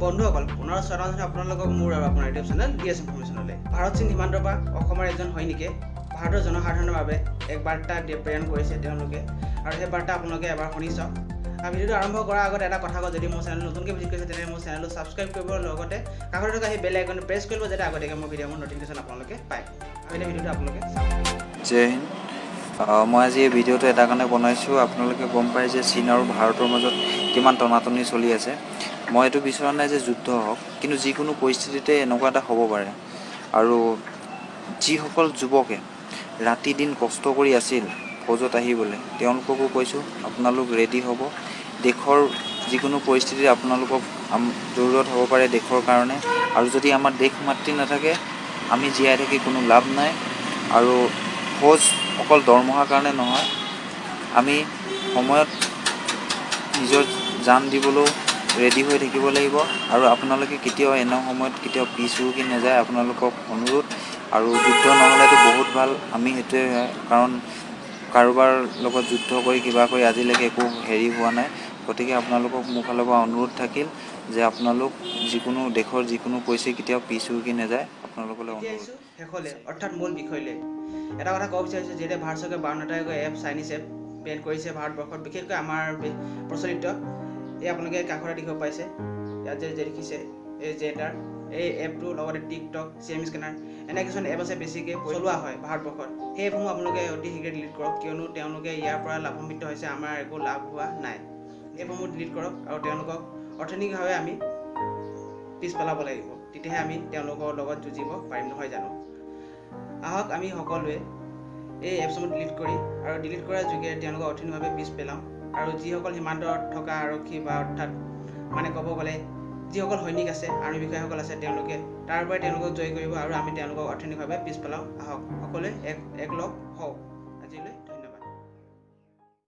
বন্ধুসকল পুনৰ স্বাগতম আপোনালোকক মোৰ আৰু আপোনাৰ ইউটিউব চেনেল ডিএছ ইনফৰমেশ্যনলৈ। ভাৰত চীন সীমান্তৰ পৰা অসমৰ এজন সৈনিকে ভাৰতৰ জনসাধাৰণৰ বাবে এক বাৰ্তা প্ৰেৰণ কৰিছে তেওঁলোকে, আৰু সেই বাৰ্তা আপোনালোকে এবাৰ শুনি চাওক। ভিডিঅ'টো আৰম্ভ কৰাৰ আগতে এটা কথা কওঁ, যদি মোৰ চেনেল নতুনকৈ ভিজিট কৰিছে তেন্তে মোৰ চেনেলটো ছাবস্ক্ৰাইব কৰিব, লগতে কাষতে থকা সেই বেল আইকনটো প্ৰেছ কৰিব যাতে আগতীয়াকৈ মোৰ ভিডিঅ'ৰ নটিফিকেশ্যন আপোনালোকে পায়। আৰু এই ভিডিঅ'টো আপোনালোকে চাওক। জয় হিন্দ। মই আজি এই ভিডিঅ'টো এটা কাৰণে বনাইছোঁ, আপোনালোকে গম পায় যে চীন আৰু ভাৰতৰ মাজত কিমান টনাটনি চলি আছে। মই এইটো বিচৰা নাই যে যুদ্ধ হওক, কিন্তু যিকোনো পৰিস্থিতিতে এনেকুৱা এটা হ'ব পাৰে। আৰু যিসকল যুৱকে ৰাতি দিন কষ্ট কৰি আছিল ফৌজত আহিবলৈ, তেওঁলোককো কৈছোঁ আপোনালোক ৰেডি হ'ব। দেশৰ যিকোনো পৰিস্থিতিত আপোনালোকক জৰুৰত হ'ব পাৰে দেশৰ কাৰণে, আৰু যদি আমাৰ দেশ মাতৃ নাথাকে আমি জীয়াই থাকি কোনো লাভ নাই। আৰু ফৌজ অকল দৰমহাৰ কাৰণে নহয়, আমি সময়ত নিজৰ জান দিবলৈও ৰেডি হৈ থাকিব লাগিব। আৰু আপোনালোকে কেতিয়াও এনে সময়ত কেতিয়াও পিছ হুহুকি নাযায়, আপোনালোকক অনুৰোধ। আৰু যুদ্ধ নহ'লেতো বহুত ভাল, আমি সেইটোৱে হয়, কাৰণ কাৰোবাৰ লগত যুদ্ধ কৰি কিবা কৰি আজিলৈকে একো হেৰি হোৱা নাই। গতিকে আপোনালোকক মোৰ ফালৰ পৰা অনুৰোধ থাকিল যে আপোনালোক যিকোনো দেশৰ যিকোনো পৰিস্থিতি কেতিয়াও পিছ হুহুকি নাযায়, আপোনালোকলৈ এতিয়া অনুৰোধ। আহিছোঁ শেষলৈ, অৰ্থাৎ মূল বিষয়লৈ। এটা কথা ক'ব বিচাৰিছোঁ, যিহেতু ভাৰত চৰকাৰে 52টাকৈ এপ চাইনিজ এপ বেন কৰিছে ভাৰতবৰ্ষত, বিশেষকৈ আমাৰ প্ৰচলিত এই আপোনালোকে কাষতে দেখিব পাইছে, ইয়াত যে দেখিছে এই জেটাৰ এই এপটো, লগতে টিকটক, চিএম স্কেনাৰ, এনে কিছুমান এপ আছে বেছিকৈ চলোৱা হয় ভাৰতবৰ্ষত। সেই এপসমূহ আপোনালোকে অতি শীঘ্ৰে ডিলিট কৰক, কিয়নো তেওঁলোকে ইয়াৰ পৰা লাভান্বিত হৈছে, আমাৰ একো লাভ হোৱা নাই। এপসমূহ ডিলিট কৰক, আৰু তেওঁলোকক অৰ্থনৈতিকভাৱে আমি পিছ পেলাব লাগিব, তেতিয়াহে আমি তেওঁলোকৰ লগত যুঁজিব পাৰিম, নহয় জানো? আহক আমি সকলোৱে এই এপছসমূহ ডিলিট কৰি, আৰু ডিলিট কৰাৰ যোগে তেওঁলোকক অৰ্থনৈতিকভাৱে পিছ পেলাওঁ। আৰু যিসকল সীমান্তত থকা আৰক্ষী বা অৰ্থাৎ মানে ক'ব গ'লে যিসকল সৈনিক আছে, আৰ্মী বিষয়াসকল আছে, তেওঁলোকে তাৰ পৰাই তেওঁলোকক জয় কৰিব, আৰু আমি তেওঁলোকক অৰ্থনৈতিকভাৱে পিছ পেলাওঁ। আহক সকলোৱে একলগ হওঁ। আজিলৈ